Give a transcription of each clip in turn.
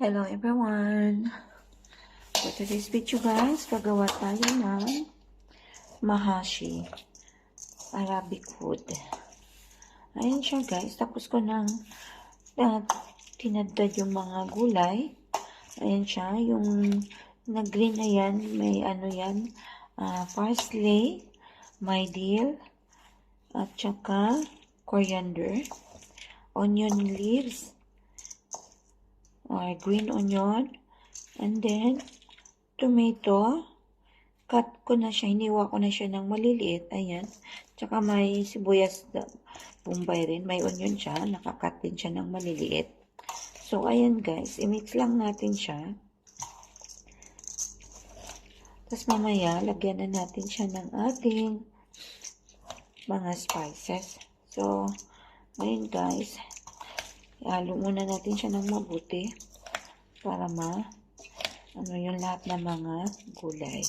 Hello everyone! For today's video guys, gagawa tayo ng mahashi, Arabic food. Ayan siya guys, tapos ko nang tinadtad yung mga gulay. Ayan siya, yung na green na yan, may ano yan, parsley, may dill, at saka coriander, onion leaves, or green onion, and then tomato. Cut ko na siya, hiniwa ko na siya ng maliliit. Ayan. Tsaka may sibuyas bombay rin. May onion siya. Nakakat din siya ng maliliit. So, ayan guys. I-mix lang natin siya. Tapos mamaya, lagyan na natin siya ng ating mga spices. So, ngayon guys, ihalo muna natin siya ng mabuti para ano yung lahat ng mga gulay.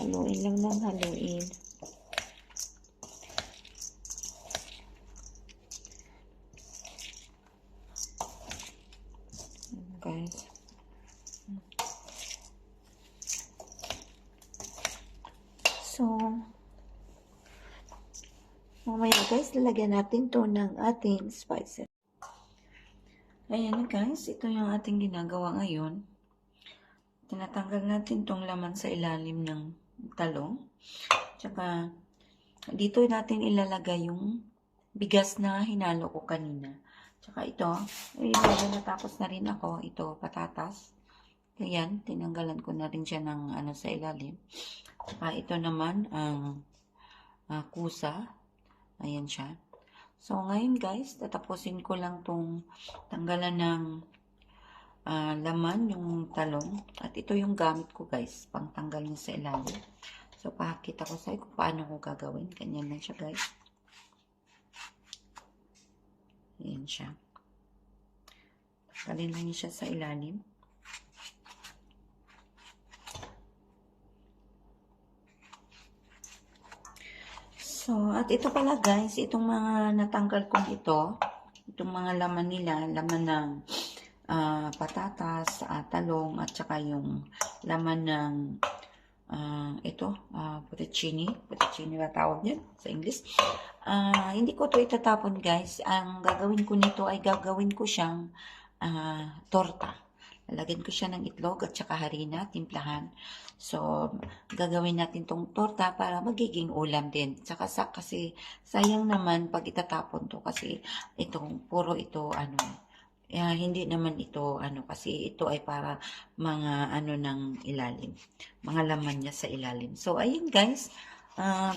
Haluin lang ng haluin. Guys. So, mamaya guys, lalagyan natin to ng ating spices. Ayan guys, ito yung ating ginagawa ngayon. Tinatanggal natin tong laman sa ilalim ng talong. Tsaka, dito natin ilalagay yung bigas na hinalo ko kanina. Tsaka ito, natapos na rin ako. Ito, patatas. Ayan, tinanggalan ko na rin siya ng ano sa ilalim. Tsaka ito naman, ang kusa. Ayan siya. So, ngayon guys, tatapusin ko lang tong tanggalan ng laman, yung talong. At ito yung gamit ko guys, pang tanggal niya sa ilalim. So, pakita ko sa kung paano ko gagawin. Ganyan lang siya guys. Ayan siya. Tanggalin lang niya siya sa ilalim. So, at ito pala guys, itong mga natanggal kong itong mga laman nila, laman ng patatas, talong, at saka yung laman ng fettuccine ba tawag niya sa English. Hindi ko to itatapon guys. Ang gagawin ko nito ay gagawin ko siyang torta. Lalagyan ko siya ng itlog at saka harina, timplahan. So, gagawin natin tong torta para magiging ulam din. Saka kasi sayang naman pag itatapon to kasi puro ito hindi naman ito kasi ito ay para mga ng ilalim. Mga laman niya sa ilalim. So, ayun guys.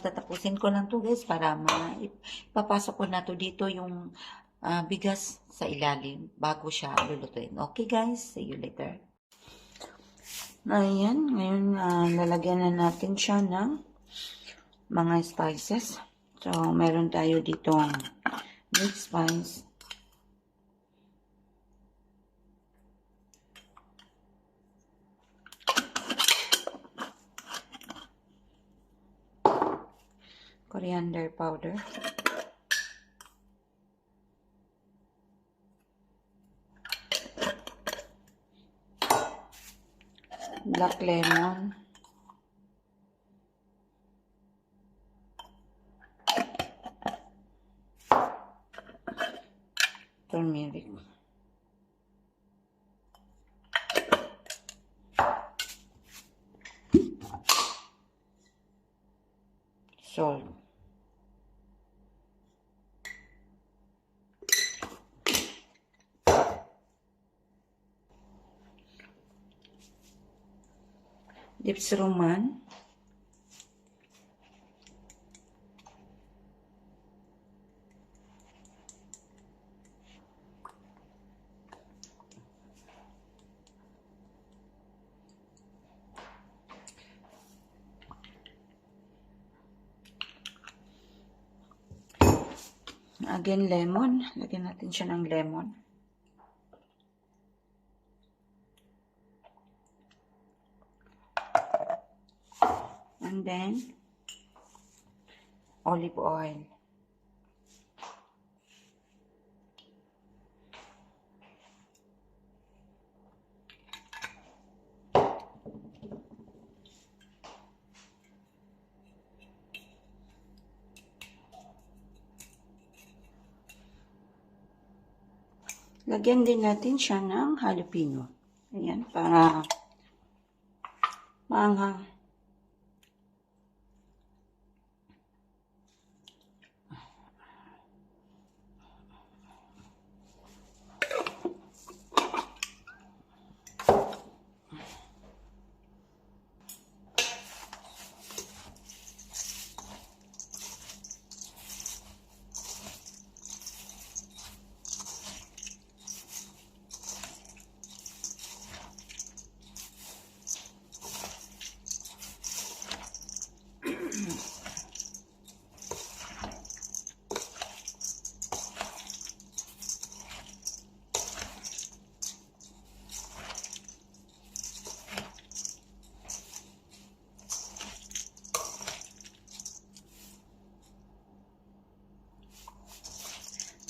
Tatapusin ko lang to guys para ipapasok ko na to dito yung bigas sa ilalim bago siya lulutuin. Okay guys, see you later. Ayan, ngayon lalagyan na natin siya ng mga spices. So, meron tayo ditong big spice, coriander powder, black lemon, turmeric, salt, dips roman, again lemon, lagyan natin siya ng lemon. And then olive oil. lagyan din natin siya ng jalapeno. Ayan, para maanghang.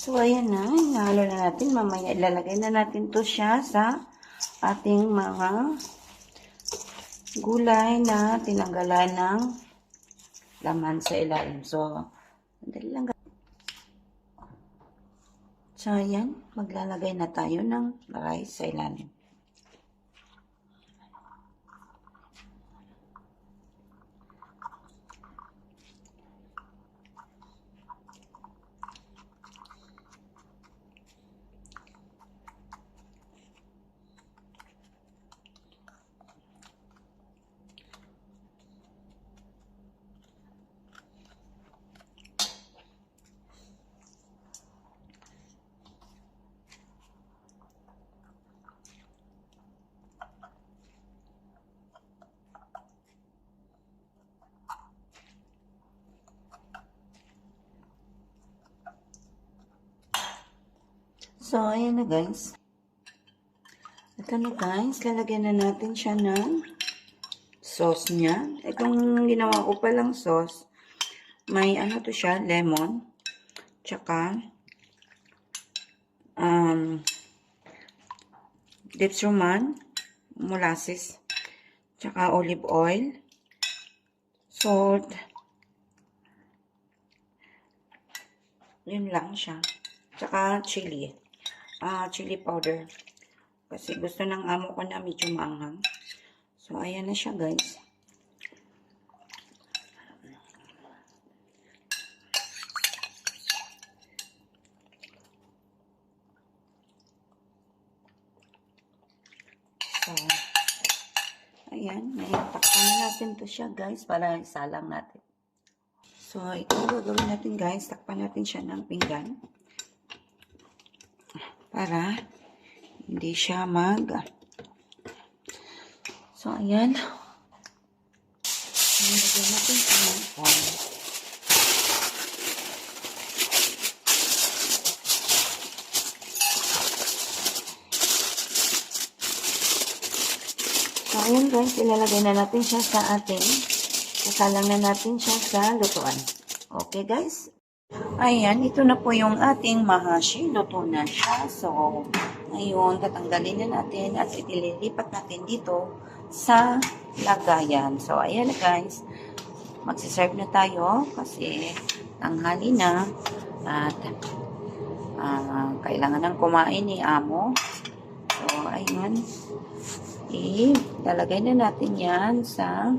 So, ayan na. Hinahalo na natin. Mamaya ilalagay na natin to siya sa ating mga gulay na tinanggalan ng laman sa ilalim. So, dali lang. So, ayan. Maglalagay na tayo ng rice sa ilalim. So, ayan na guys. Ito na guys, lalagyan na natin siya ng sauce niya. Itong ginawa ko palang sauce, may ano to siya, lemon, tsaka dips roman, molasses, tsaka olive oil, salt, yun lang siya, tsaka chili. Chili powder. Kasi gusto ng amo ko na medyo maanghang. So, ayan na siya, guys. So, ayan. Takpan na natin to siya, guys, para isalang natin. So, ito gagawin natin, guys. Takpan natin siya ng pinggan. Para hindi siya So, ayan. Nilagyan natin siya ng oil. So, ayan guys, ilalagay na natin siya sa ating, kasalang na natin siya sa lutuan. Okay guys? Ayan, ito na po yung ating mahashi. Luto na siya. So, ngayon, tatanggalin na natin at ililipat natin dito sa lagayan. So, ayan na guys. Magsiserve na tayo kasi tanghali na at kailangan ng kumain ni amo. So, ayan. Ilalagay na natin yan sa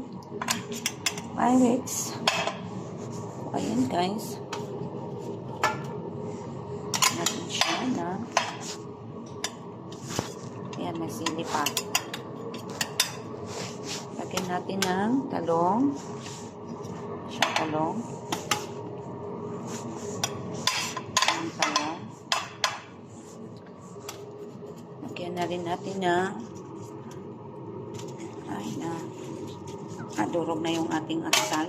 Pyrex. So, ayan guys. Natin siya na ayan, may sili pa. Lagyan natin ng talong. Siya talong. Ang talong. Lagyan na rin natin ng durog na yung ating asal.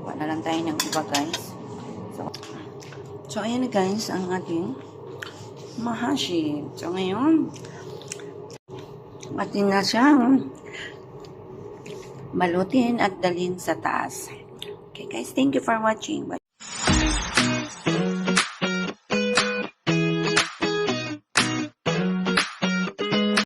Wala lang tayo ng iba guys. So ayan na guys ang ating mahashi. So ngayon atin na siyang balutin at dalhin sa taas. Okay guys, thank you for watching. Bye.